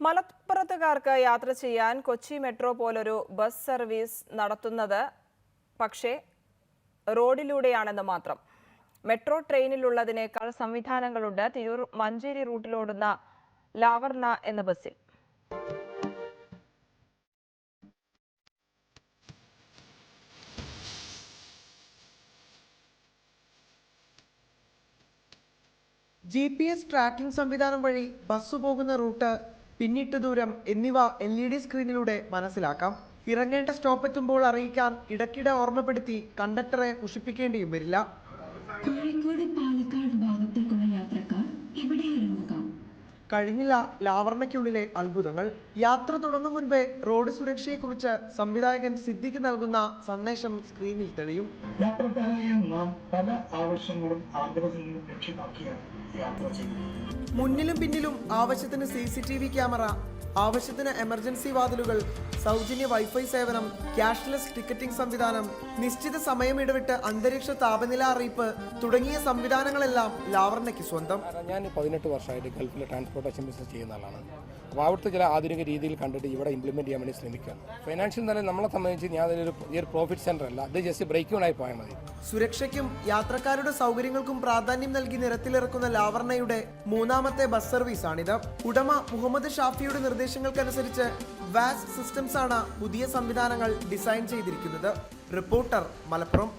മലപ്പുറത്തുകാർക്ക് യാത്ര ചെയ്യാൻ കൊച്ചി മെട്രോ പോലൊരു ബസ് സർവീസ് നടത്തുന്നത് പക്ഷേ റോഡിലൂടെയാണെന്ന് മാത്രം. മെട്രോ ട്രെയിനിലുള്ളതിനേക്കാൾ സംവിധാനങ്ങളുണ്ട് തിരൂർ മഞ്ചേരി റൂട്ടിലോടുന്ന ലാവർണ എന്ന ബസ്സിൽ. GPS ട്രാക്കിംഗ് സംവിധാനം വഴി ബസ് പോകുന്ന റൂട്ട്, പിന്നിട്ട ദൂരം എന്നിവ LED സ്ക്രീനിലൂടെ മനസ്സിലാക്കാം. ഇറങ്ങേണ്ട സ്റ്റോപ്പ് എത്തുമ്പോൾ അറിയിക്കാൻ ഇടയ്ക്കിടെ ഓർമ്മപ്പെടുത്തി കണ്ടക്ടറെ കുഷിപ്പിക്കേണ്ടിയും വരില്ല. കോഴിക്കോട് പാലക്കാട് ഭാഗത്തേക്കുള്ള യാത്രക്കാർ ഇവിടെ ഇറങ്ങുക. കഴിഞ്ഞില്ല ലാവർണയ്ക്കുള്ളിലെ അത്ഭുതങ്ങൾ. യാത്ര തുടങ്ങും മുൻപേ റോഡ് സുരക്ഷയെക്കുറിച്ച് സംവിധായകൻ സിദ്ദിഖ് നൽകുന്ന സന്ദേശം സ്ക്രീനിൽ തെളിയും. പല ആവശ്യങ്ങളും ആഗ്രഹങ്ങളും ലക്ഷ്യമാക്കിയാണ് യാത്ര ചെയ്യുന്നത്. മുന്നിലും പിന്നിലും ആവശ്യത്തിന് CCTV ക്യാമറ, ആവശ്യത്തിന് എമർജൻസി വാതിലുകൾ, സൗജന്യ വൈഫൈ സേവനം, ക്യാഷ്ലെസ് ടിക്കറ്റിംഗ് സംവിധാനം, നിശ്ചിത സമയം ഇടവിട്ട് അന്തരീക്ഷ താപനില അറിയിപ്പ് തുടങ്ങിയ സംവിധാനങ്ങളെല്ലാം ലാവർണയ്ക്ക് സ്വന്തം. ഞാൻ 18 വർഷമായിട്ട് ഗൾഫിലെ ട്രാൻസ്പോർട്ടേഷൻ ബിസിനസ് ചെയ്യുന്ന ആളാണ്. അപ്പോൾ അവിടുത്തെ ചില ആധുനിക രീതിയിൽ കണ്ടിട്ട് ഇവിടെ ഇംപ്ലിമെൻറ്റ് ചെയ്യാൻ വേണ്ടി ശ്രമിക്കുകയാണ്. ഫൈനാൻഷ്യൽ നില നമ്മളെ സംബന്ധിച്ച് ഞാൻ ഒരു പ്രോഫിറ്റ് സെൻറ്റർ അല്ല, അത് ജസ്റ്റ് ബ്രേക്ക് ഓൺ ആയി പോയാൽ മതി. സുരക്ഷയ്ക്കും യാത്രക്കാരുടെ സൗകര്യങ്ങൾക്കും പ്രാധാന്യം നൽകി നിരത്തിലിറക്കുന്ന ലാവർണയുടെ മൂന്നാമത്തെ ബസ് സർവീസാണിത്. ഉടമ മുഹമ്മദ് ഷാഫിയുടെ നിർദ്ദേശങ്ങൾക്കനുസരിച്ച് വാസ് സിസ്റ്റംസ് ആണ് പുതിയ സംവിധാനങ്ങൾ ഡിസൈൻ ചെയ്തിരിക്കുന്നത്. റിപ്പോർട്ടർ, മലപ്പുറം.